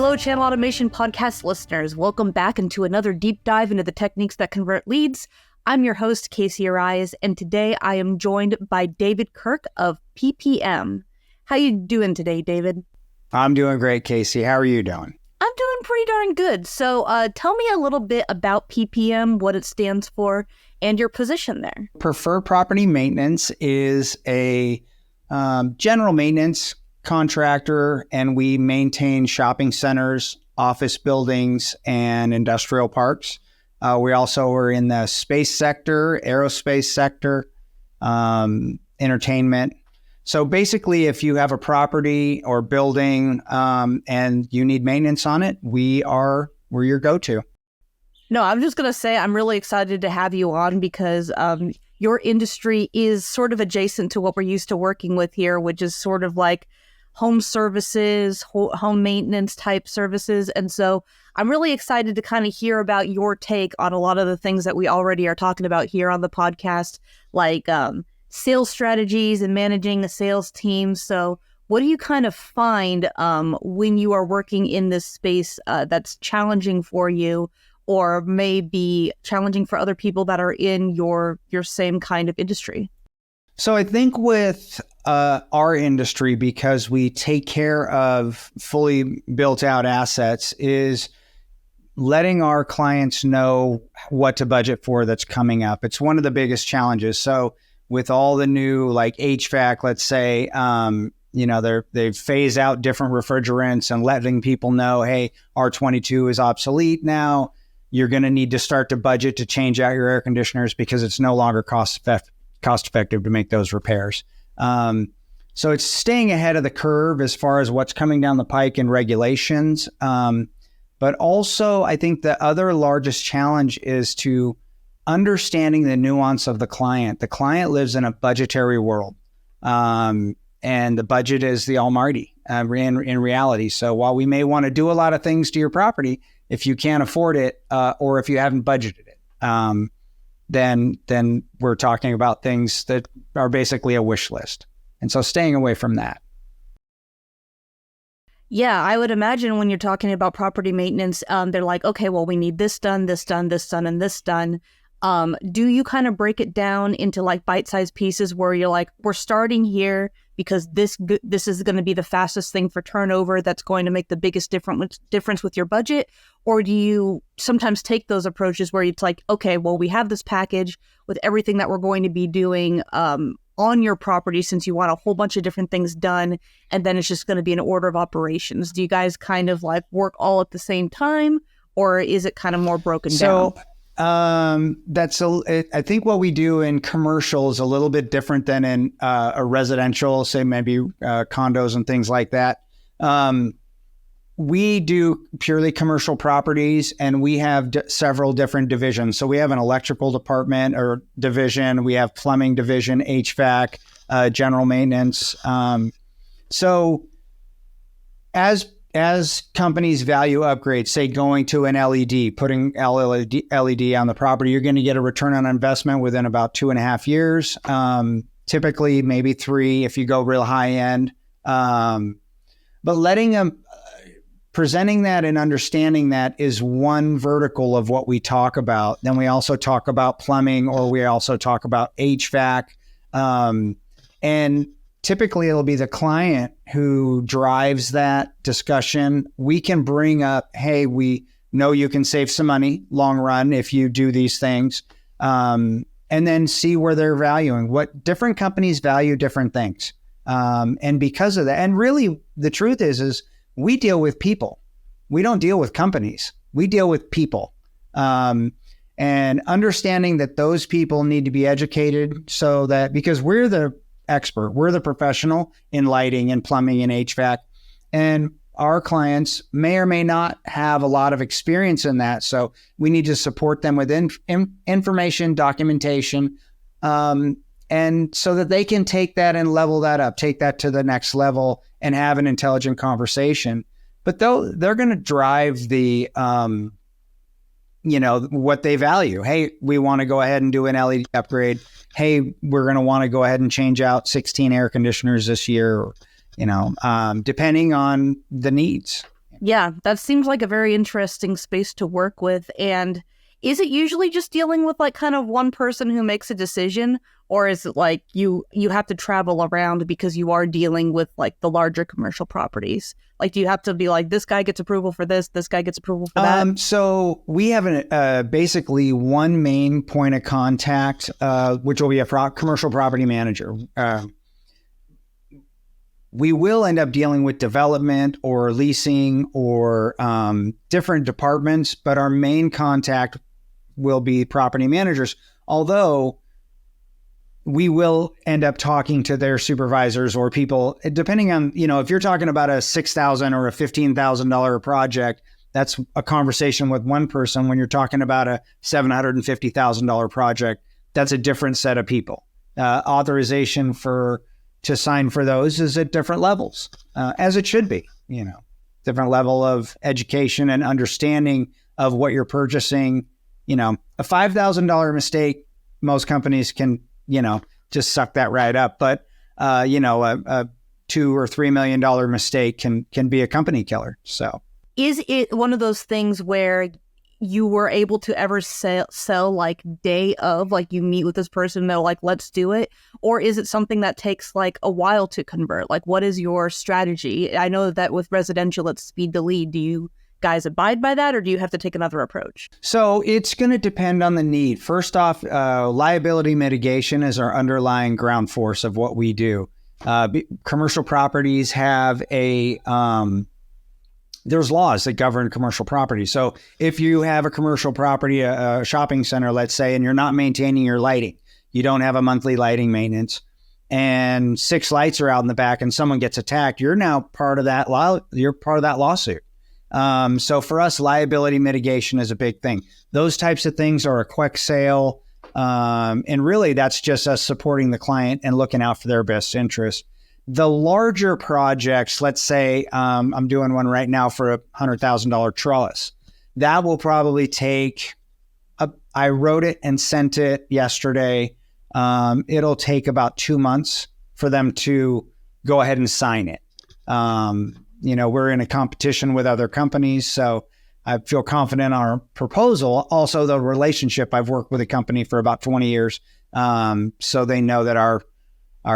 Hello, Channel Automation Podcast listeners. Welcome back into another deep dive into the techniques that convert leads. I'm your host, Casey Arias, and today I am joined by David Kirk of PPM. How you doing today, David? I'm doing great, Casey. How are you doing? I'm doing pretty darn good. So tell me a little bit about PPM, what it stands for, and your position there. Preferred Property Maintenance is a general maintenance contractor, and we maintain shopping centers, office buildings, and industrial parks. We also are in the space sector, aerospace sector, entertainment. So basically, if you have a property or building and you need maintenance on it, we're your go-to. No, I'm just going to say I'm really excited to have you on because your industry is sort of adjacent to what we're used to working with here, which is sort of like home services, home maintenance type services. And so I'm really excited to kind of hear about your take on a lot of the things that we already are talking about here on the podcast, like sales strategies and managing a sales team. So what do you kind of find when you are working in this space that's challenging for you, or may be challenging for other people that are in your same kind of industry? So I think with our industry, because we take care of fully built out assets, is letting our clients know what to budget for that's coming up. It's one of the biggest challenges. So with all the new like HVAC, let's say, they've phased out different refrigerants and letting people know, hey, R22 is obsolete now. You're going to need to start to budget to change out your air conditioners because it's no longer cost effective to make those repairs. So it's staying ahead of the curve as far as what's coming down the pike in regulations. But also, I think the other largest challenge is to understanding the nuance of the client. The client lives in a budgetary world, and the budget is the almighty in reality. So while we may want to do a lot of things to your property, if you can't afford it or if you haven't budgeted it, then we're talking about things that are basically a wish list. And so staying away from that. Yeah, I would imagine when you're talking about property maintenance, they're like, okay, well, we need this done, this done, this done, and this done. Do you kind of break it down into like bite-sized pieces where you're like, we're starting here because this is going to be the fastest thing for turnover that's going to make the biggest difference with your budget? Or do you sometimes take those approaches where it's like, okay, well, we have this package with everything that we're going to be doing on your property since you want a whole bunch of different things done, and then it's just going to be an order of operations? Do you guys kind of like work all at the same time, or is it kind of more broken down? I think what we do in commercial is a little bit different than in a residential, say maybe condos and things like that. We do purely commercial properties, and we have several different divisions. So we have an electrical department or division. We have plumbing division, HVAC, general maintenance. So as companies value upgrades, say going to an LED, putting LED on the property, you're going to get a return on investment within about 2.5 years. Typically maybe 3 if you go real high end. But letting them presenting that and understanding that is one vertical of what we talk about. Then we also talk about plumbing, or we also talk about HVAC. And typically it'll be the client who drives that discussion. We can bring up, hey, we know you can save some money long run if you do these things. And then see where they're valuing. What different companies value different things. And because of that, and really the truth is we deal with people. We don't deal with companies. We deal with people. And understanding that those people need to be educated so that, because we're the expert, we're the professional in lighting and plumbing and HVAC, and our clients may or may not have a lot of experience in that. So we need to support them with information, documentation, and so that they can take that and level that up, take that to the next level and have an intelligent conversation. But they're going to drive the, what they value. Hey, we want to go ahead and do an LED upgrade. Hey, we're going to want to go ahead and change out 16 air conditioners this year, depending on the needs. Yeah, that seems like a very interesting space to work with. And is it usually just dealing with like kind of one person who makes a decision, or is it like you have to travel around because you are dealing with like the larger commercial properties? Like, do you have to be like, this guy gets approval for this guy gets approval for that? So we have basically one main point of contact, which will be a commercial property manager. We will end up dealing with development or leasing or different departments, but our main contact will be property managers. Although we will end up talking to their supervisors or people, depending on, if you're talking about a $6,000 or a $15,000 project, that's a conversation with one person. When you're talking about a $750,000 project, that's a different set of people. Authorization to sign for those is at different levels, as it should be, different level of education and understanding of what you're purchasing. A $5,000 mistake, most companies can, just suck that right up. But, a $2 or $3 million mistake can be a company killer. So Is it one of those things where you were able to ever sell like day of, like you meet with this person and they're like, let's do it? Or is it something that takes like a while to convert? Like, what is your strategy? I know that with residential, it's speed to lead. Do you guys abide by that, or do you have to take another approach? So it's going to depend on the need. First off, liability mitigation is our underlying ground force of what we do. Commercial properties have there's laws that govern commercial property. So if you have a commercial property, a shopping center, let's say, and you're not maintaining your lighting, you don't have a monthly lighting maintenance, and 6 lights are out in the back and someone gets attacked, you're now part of that you're part of that lawsuit. So for us, liability mitigation is a big thing. Those types of things are a quick sale. And really that's just us supporting the client and looking out for their best interest. The larger projects, let's say I'm doing one right now for a $100,000 trellis. That will probably take, I wrote it and sent it yesterday. It'll take about 2 months for them to go ahead and sign it. We're in a competition with other companies, so I feel confident in our proposal. Also, the relationship, I've worked with a company for about 20 years, so they know that our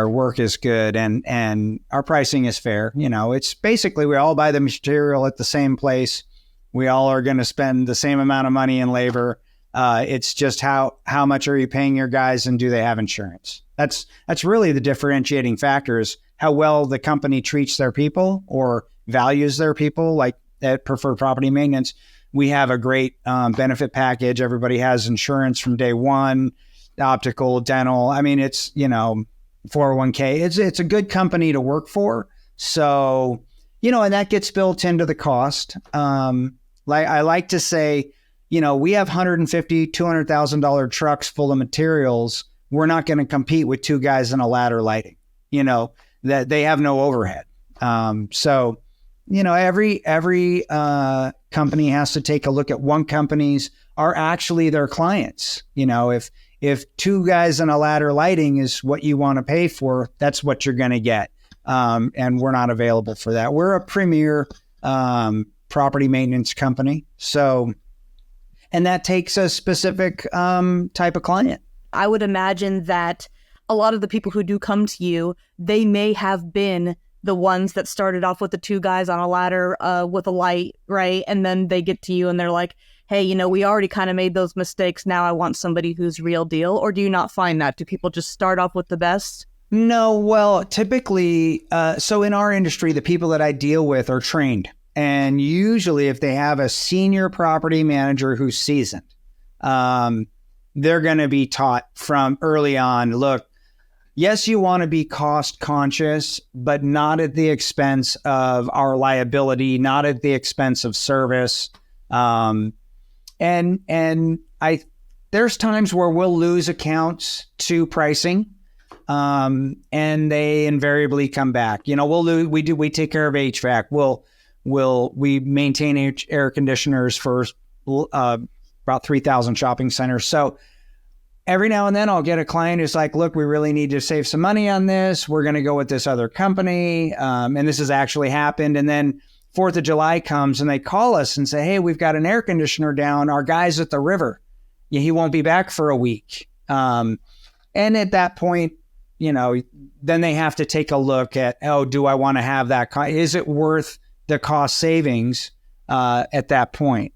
work is good and our pricing is fair. It's basically we all buy the material at the same place. We all are going to spend the same amount of money and labor. It's just how much are you paying your guys, and do they have insurance? That's really the differentiating factor, is how well the company treats their people or values their people. Like at Preferred Property Maintenance, we have a great benefit package. Everybody has insurance from day one, optical, dental. I mean, it's 401k. It's a good company to work for. So, and that gets built into the cost. Like I like to say, we have $150,000, $200,000 trucks full of materials. We're not going to compete with 2 guys in a ladder lighting, that they have no overhead. So, every company has to take a look at one company's are actually their clients. If 2 guys in a ladder lighting is what you want to pay for, that's what you're going to get. And we're not available for that. We're a premier property maintenance company. So, and that takes a specific type of client. I would imagine that a lot of the people who do come to you, they may have been the ones that started off with the 2 guys on a ladder with a light, right? And then they get to you and they're like, hey, we already kind of made those mistakes. Now I want somebody who's real deal. Or do you not find that? Do people just start off with the best? No, well, typically, so in our industry, the people that I deal with are trained. And usually if they have a senior property manager who's seasoned, they're going to be taught from early on, look, yes, you want to be cost conscious, but not at the expense of our liability, not at the expense of service. There's times where we'll lose accounts to pricing, and they invariably come back. We take care of HVAC. We maintain air conditioners for about 3,000 shopping centers. So every now and then I'll get a client who's like, look, we really need to save some money on this. We're going to go with this other company. And this has actually happened. And then 4th of July comes and they call us and say, hey, we've got an air conditioner down. Our guy's at the river. Yeah, he won't be back for a week. And at that point, then they have to take a look at, do I want to have that? Is it worth the cost savings at that point?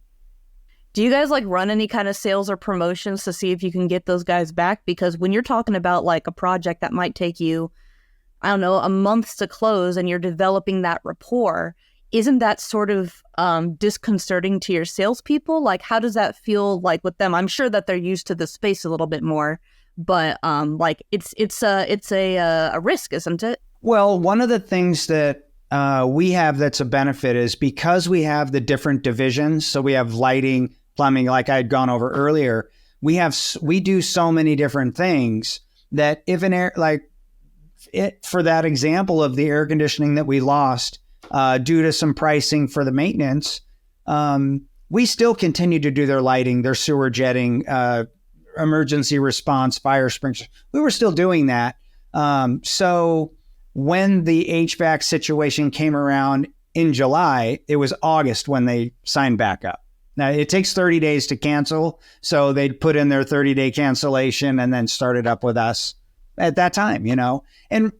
Do you guys run any kind of sales or promotions to see if you can get those guys back? Because when you're talking about a project that might take you, I don't know, a month to close and you're developing that rapport, isn't that sort of disconcerting to your salespeople? How does that feel with them? I'm sure that they're used to the space a little bit more, but it's a risk, isn't it? Well, one of the things that we have that's a benefit is because we have the different divisions. So we have lighting, plumbing, like I had gone over earlier. We do so many different things that if for that example of the air conditioning that we lost due to some pricing for the maintenance, we still continue to do their lighting, their sewer jetting, emergency response, fire sprinklers. We were still doing that. So when the HVAC situation came around in July, it was August when they signed back up. Now, it takes 30 days to cancel, so they'd put in their 30-day cancellation and then started up with us at that time, And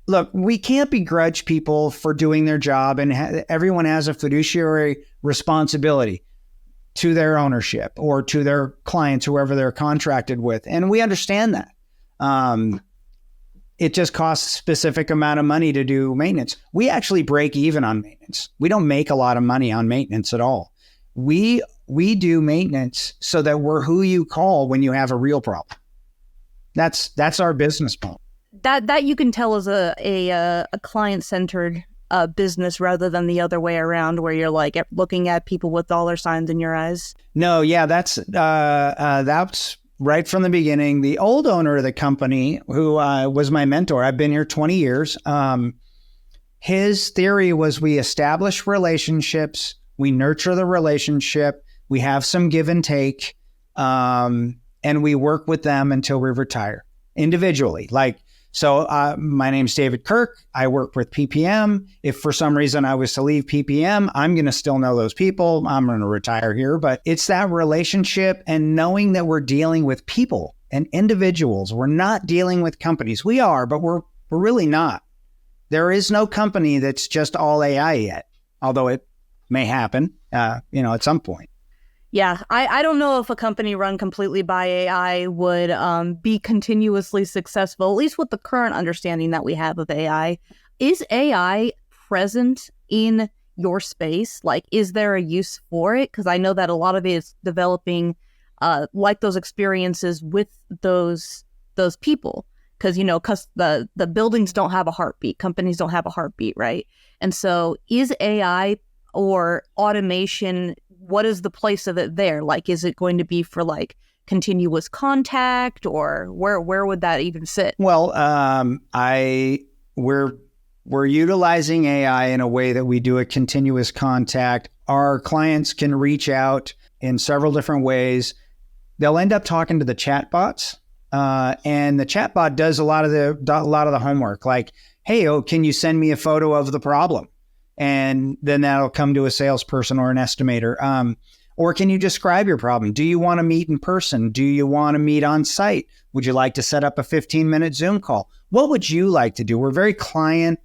look, we can't begrudge people for doing their job, and everyone has a fiduciary responsibility to their ownership or to their clients, whoever they're contracted with. And we understand that. It just costs a specific amount of money to do maintenance. We actually break even on maintenance. We don't make a lot of money on maintenance at all. We do maintenance so that we're who you call when you have a real problem. That's our business model. That you can tell is a client-centered business rather than the other way around, where you're looking at people with dollar signs in your eyes. No, yeah, that's right from the beginning. The old owner of the company, who was my mentor, I've been here 20 years. His theory was we establish relationships, we nurture the relationship, we have some give and take, and we work with them until we retire individually. So my name's David Kirk. I work with PPM. If for some reason I was to leave PPM, I'm going to still know those people. I'm going to retire here. But it's that relationship and knowing that we're dealing with people and individuals. We're not dealing with companies. We are, but we're really not. There is no company that's just all AI yet, although it may happen, at some point. Yeah, I don't know if a company run completely by AI would be continuously successful, at least with the current understanding that we have of AI. Is AI present in your space? Is there a use for it? Because I know that a lot of it is developing those experiences with those people. Because, the buildings don't have a heartbeat. Companies don't have a heartbeat, right? And so is AI or automation, what is the place of it there? Is it going to be for continuous contact, or where would that even sit? Well, we're utilizing AI in a way that we do a continuous contact. Our clients can reach out in several different ways. They'll end up talking to the chatbots, and the chatbot does a lot of the homework. Hey, can you send me a photo of the problem? And then that'll come to a salesperson or an estimator. Or can you describe your problem? Do you want to meet in person? Do you want to meet on site? Would you like to set up a 15-minute Zoom call? What would you like to do? We're very client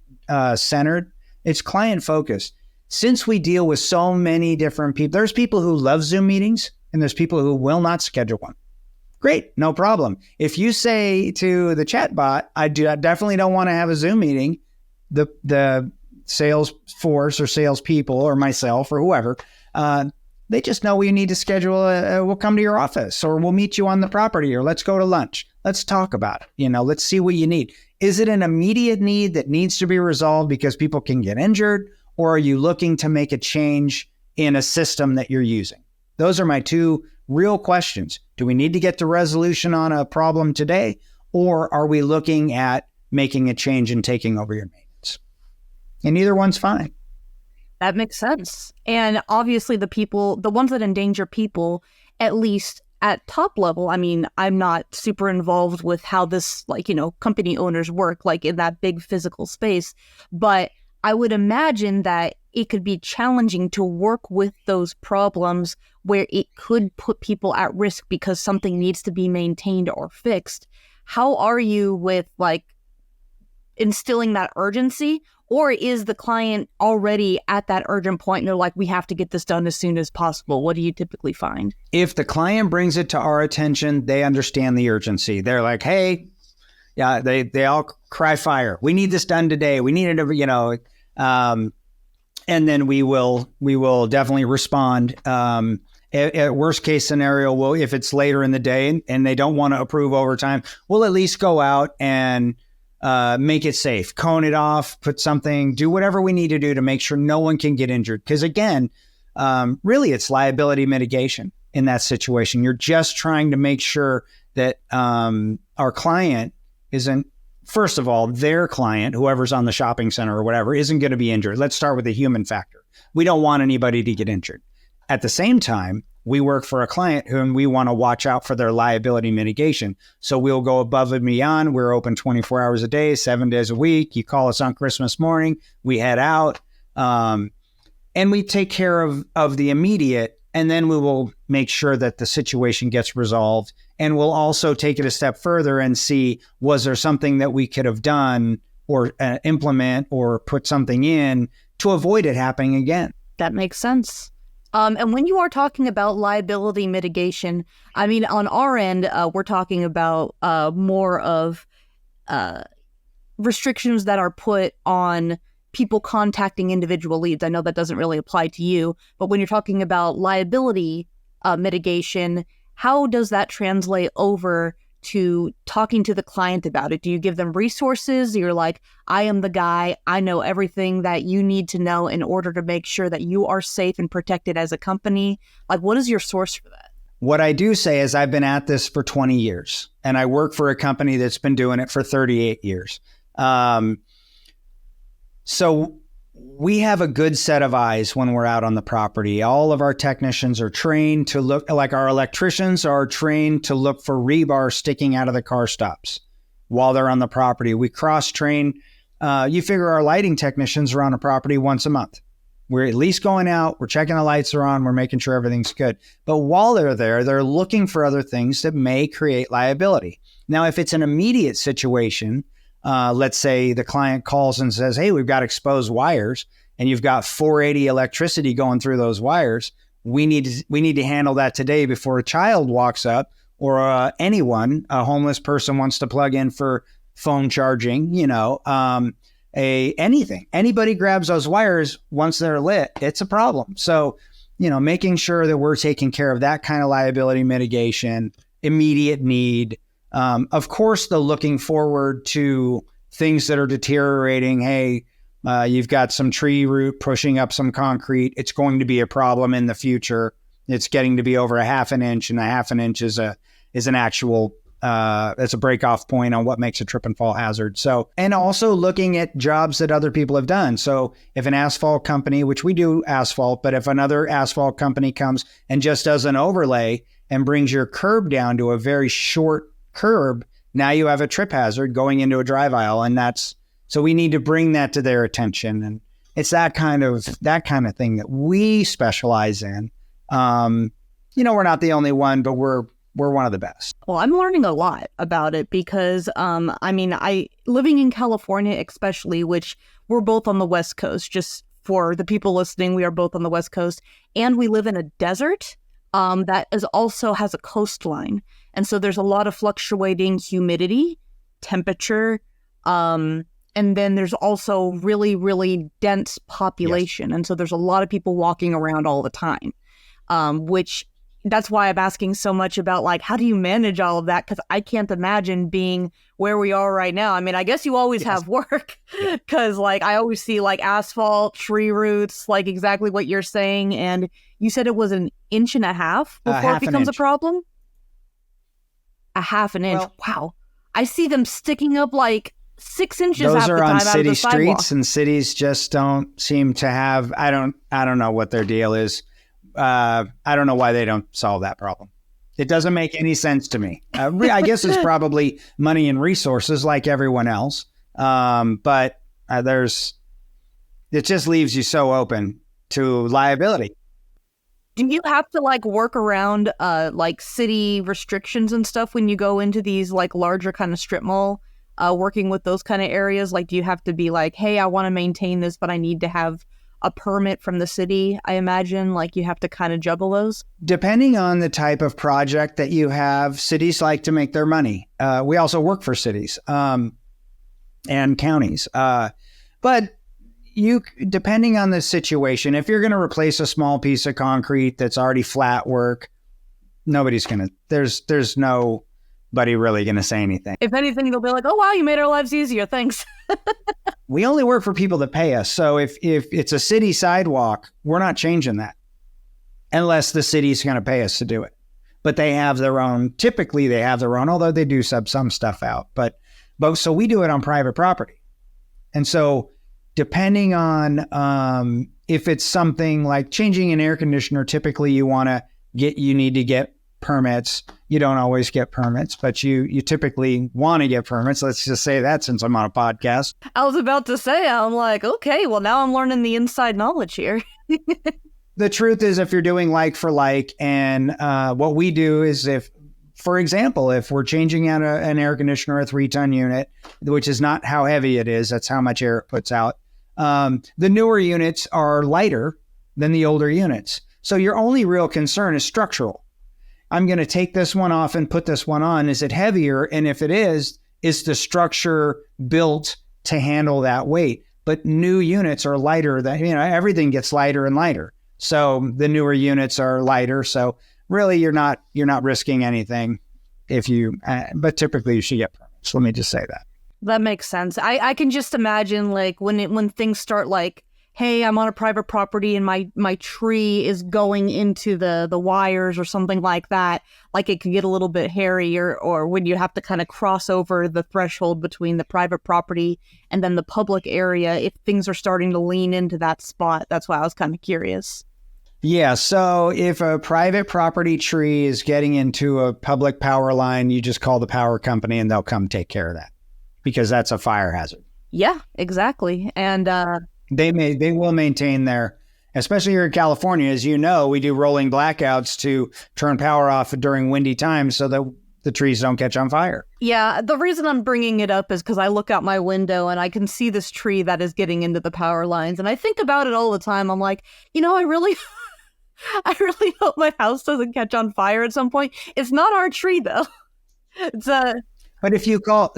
centered. It's client focused. Since we deal with so many different people, there's people who love Zoom meetings and there's people who will not schedule one. Great, no problem. If you say to the chatbot, I definitely don't want to have a Zoom meeting, the sales force or salespeople or myself or whoever, they just know we need to schedule we'll come to your office or we'll meet you on the property or let's go to lunch. Let's talk about it. Let's see what you need. Is it an immediate need that needs to be resolved because people can get injured, or are you looking to make a change in a system that you're using? Those are my two real questions. Do we need to get to resolution on a problem today, or are we looking at making a change and taking over your maintenance? And either one's fine. That makes sense. And obviously the ones that endanger people, at least at top level, I mean, I'm not super involved with how this, company owners work, in that big physical space. But I would imagine that it could be challenging to work with those problems where it could put people at risk because something needs to be maintained or fixed. How are you with like instilling that urgency? Or is the client already at that urgent point and they're like, we have to get this done as soon as possible? What do you typically find? If the client brings it to our attention, they understand the urgency. They're like, hey, yeah, they all cry fire. We need this done today. We need it, and then we will definitely respond. At worst case scenario, if it's later in the day and they don't want to approve overtime, we'll at least go out and make it safe, cone it off, do whatever we need to do to make sure no one can get injured. Because again, really it's liability mitigation in that situation. You're just trying to make sure that our client isn't, first of all, their client, whoever's on the shopping center or whatever, isn't going to be injured. Let's start with the human factor. We don't want anybody to get injured. At the same time, we work for a client whom we want to watch out for their liability mitigation. So we'll go above and beyond. We're open 24 hours a day, 7 days a week. You call us on Christmas morning, we head out, and we take care of the immediate. And then we will make sure that the situation gets resolved. And we'll also take it a step further and see, was there something that we could have done or implement or put something in to avoid it happening again? That makes sense. And when you are talking about liability mitigation, I mean, on our end, we're talking about more of restrictions that are put on people contacting individual leads. I know that doesn't really apply to you, but when you're talking about liability mitigation, how does that translate over to talking to the client about it? Do you give them resources? You're like, I am the guy. I know everything that you need to know in order to make sure that you are safe and protected as a company. Like, what is your source for that? What I do say is I've been at this for 20 years and I work for a company that's been doing it for 38 years. So we have a good set of eyes when we're out on the property. All of our technicians are trained to look, like our electricians are trained to look for rebar sticking out of the car stops while they're on the property. We cross-train. You figure our lighting technicians are on a property once a month. We're at least going out, we're checking the lights are on, we're making sure everything's good. But while they're there, they're looking for other things that may create liability. Now, if it's an immediate situation, let's say the client calls and says, hey, we've got exposed wires and you've got 480 electricity going through those wires. We need to handle that today before a child walks up or anyone, a homeless person wants to plug in for phone charging, anything. Anybody grabs those wires once they're lit, it's a problem. So, making sure that we're taking care of that kind of liability mitigation, immediate need. Of course, the looking forward to things that are deteriorating. Hey, you've got some tree root pushing up some concrete. It's going to be a problem in the future. It's getting to be over a half an inch, and a half an inch is an actual it's a break-off point on what makes a trip and fall hazard. So, and also looking at jobs that other people have done. So if an asphalt company, which we do asphalt, but if another asphalt company comes and just does an overlay and brings your curb down to a very short curb, now you have a trip hazard going into a drive aisle. And so we need to bring that to their attention. And it's that kind of thing that we specialize in. We're not the only one, but we're one of the best. Well, I'm learning a lot about it because, living in California, especially, which we're both on the West Coast, just for the people listening, we are both on the West Coast, and we live in a desert that also has a coastline. And so there's a lot of fluctuating humidity, temperature, and then there's also really, really dense population. Yes. And so there's a lot of people walking around all the time, which that's why I'm asking so much about, like, how do you manage all of that? Because I can't imagine being where we are right now. I mean, I guess you always have work because, like, I always see, like, asphalt, tree roots, like exactly what you're saying. And you said it was 1.5 inches before it becomes a problem? A half an inch. Well, wow. I see them sticking up like 6 inches half the time out of the sidewalk. Those are on city streets, and cities just don't seem to have, I don't know what their deal is. I don't know why they don't solve that problem. It doesn't make any sense to me. I guess it's probably money and resources like everyone else. But it just leaves you so open to liability. Do you have to like work around like city restrictions and stuff when you go into these like larger kind of strip mall, working with those kind of areas? Like, do you have to be like, hey, I want to maintain this, but I need to have a permit from the city? I imagine like you have to kind of juggle those. Depending on the type of project that you have, cities like to make their money. We also work for cities and counties. But you, depending on the situation, if you're going to replace a small piece of concrete that's already flat work, there's nobody really going to say anything. If anything, they'll be like, oh, wow, you made our lives easier. Thanks. We only work for people that pay us. So if it's a city sidewalk, we're not changing that unless the city's going to pay us to do it. But they have their own, typically they have their own, although they do sub some stuff out. But so we do it on private property. And so depending on if it's something like changing an air conditioner, typically you need to get permits. You don't always get permits, but you typically want to get permits. Let's just say that since I'm on a podcast. I was about to say, I'm like, okay, well, now I'm learning the inside knowledge here. The truth is, if you're doing like for like, and what we do is for example, if we're changing out an air conditioner, a 3-ton unit, which is not how heavy it is, that's how much air it puts out. The newer units are lighter than the older units. So your only real concern is structural. I'm going to take this one off and put this one on. Is it heavier? And if it is the structure built to handle that weight? But new units are lighter everything gets lighter and lighter. So the newer units are lighter. So really, you're not risking anything but typically you should get permits. Let me just say that. That makes sense. I can just imagine like when things start like, hey, I'm on a private property and my tree is going into the wires or something like that. Like it could get a little bit hairy or when you have to kind of cross over the threshold between the private property and then the public area, if things are starting to lean into that spot. That's why I was kind of curious. Yeah. So if a private property tree is getting into a public power line, you just call the power company and they'll come take care of that because that's a fire hazard. Yeah, exactly. And they will maintain especially here in California, as you know, we do rolling blackouts to turn power off during windy times so that the trees don't catch on fire. Yeah, the reason I'm bringing it up is because I look out my window and I can see this tree that is getting into the power lines. And I think about it all the time. I'm like, I really hope my house doesn't catch on fire at some point. It's not our tree, though. It's But if you call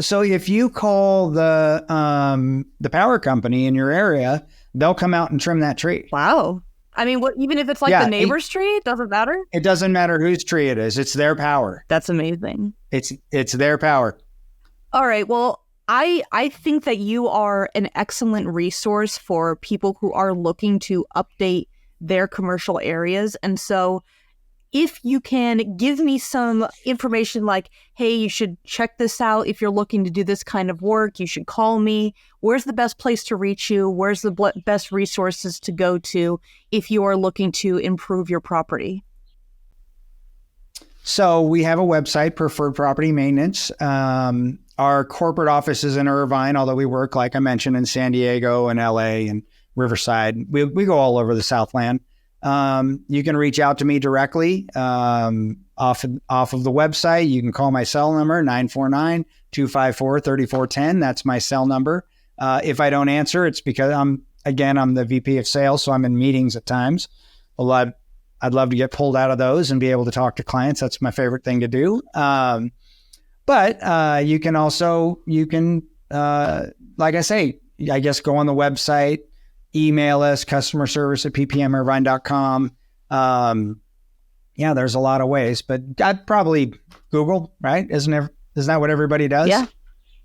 the power company in your area, they'll come out and trim that tree. Wow. I mean, even if it's like the neighbor's tree, it doesn't matter? It doesn't matter whose tree it is. It's their power. That's amazing. It's their power. All right. Well, I think that you are an excellent resource for people who are looking to update their commercial areas. And so if you can give me some information like, hey, you should check this out. If you're looking to do this kind of work, you should call me. Where's the best place to reach you? Where's the best resources to go to if you are looking to improve your property? So we have a website, Preferred Property Maintenance. Our corporate office is in Irvine, although we work, like I mentioned, in San Diego and LA and Riverside. We go all over the Southland. You can reach out to me directly off of the website. You can call my cell number, 949-254-3410. That's my cell number. If I don't answer, it's because I'm the VP of sales, so I'm in meetings at times. I'd love to get pulled out of those and be able to talk to clients. That's my favorite thing to do. But you can like I say, I guess go on the website, email us, customer service at ppmirvine.com. There's a lot of ways, but I'd probably Google, right? Isn't that what everybody does? Yeah.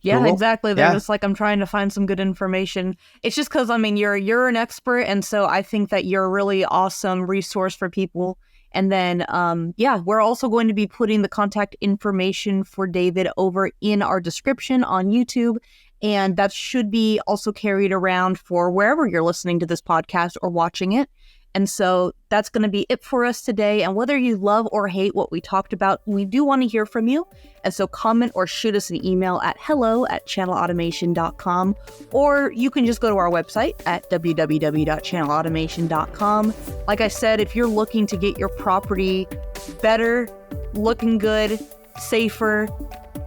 Yeah, Google? exactly. They're just like, I'm trying to find some good information. It's just because, you're an expert. And so I think that you're a really awesome resource for people. And then, we're also going to be putting the contact information for David over in our description on YouTube. And that should be also carried around for wherever you're listening to this podcast or watching it. And so that's going to be it for us today. And whether you love or hate what we talked about, we do want to hear from you. And so comment or shoot us an email at hello@channelautomation.com, or you can just go to our website at www.channelautomation.com. Like I said, if you're looking to get your property better, looking good, safer,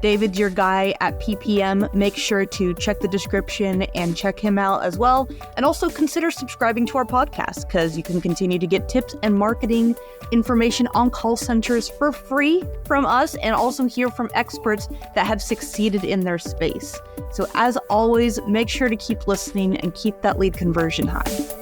David's your guy at PPM. Make sure to check the description and check him out as well. And also consider subscribing to our podcast, because you can continue to get tips and marketing information on call centers for free from us, and also hear from experts that have succeeded in their space. So as always, make sure to keep listening and keep that lead conversion high.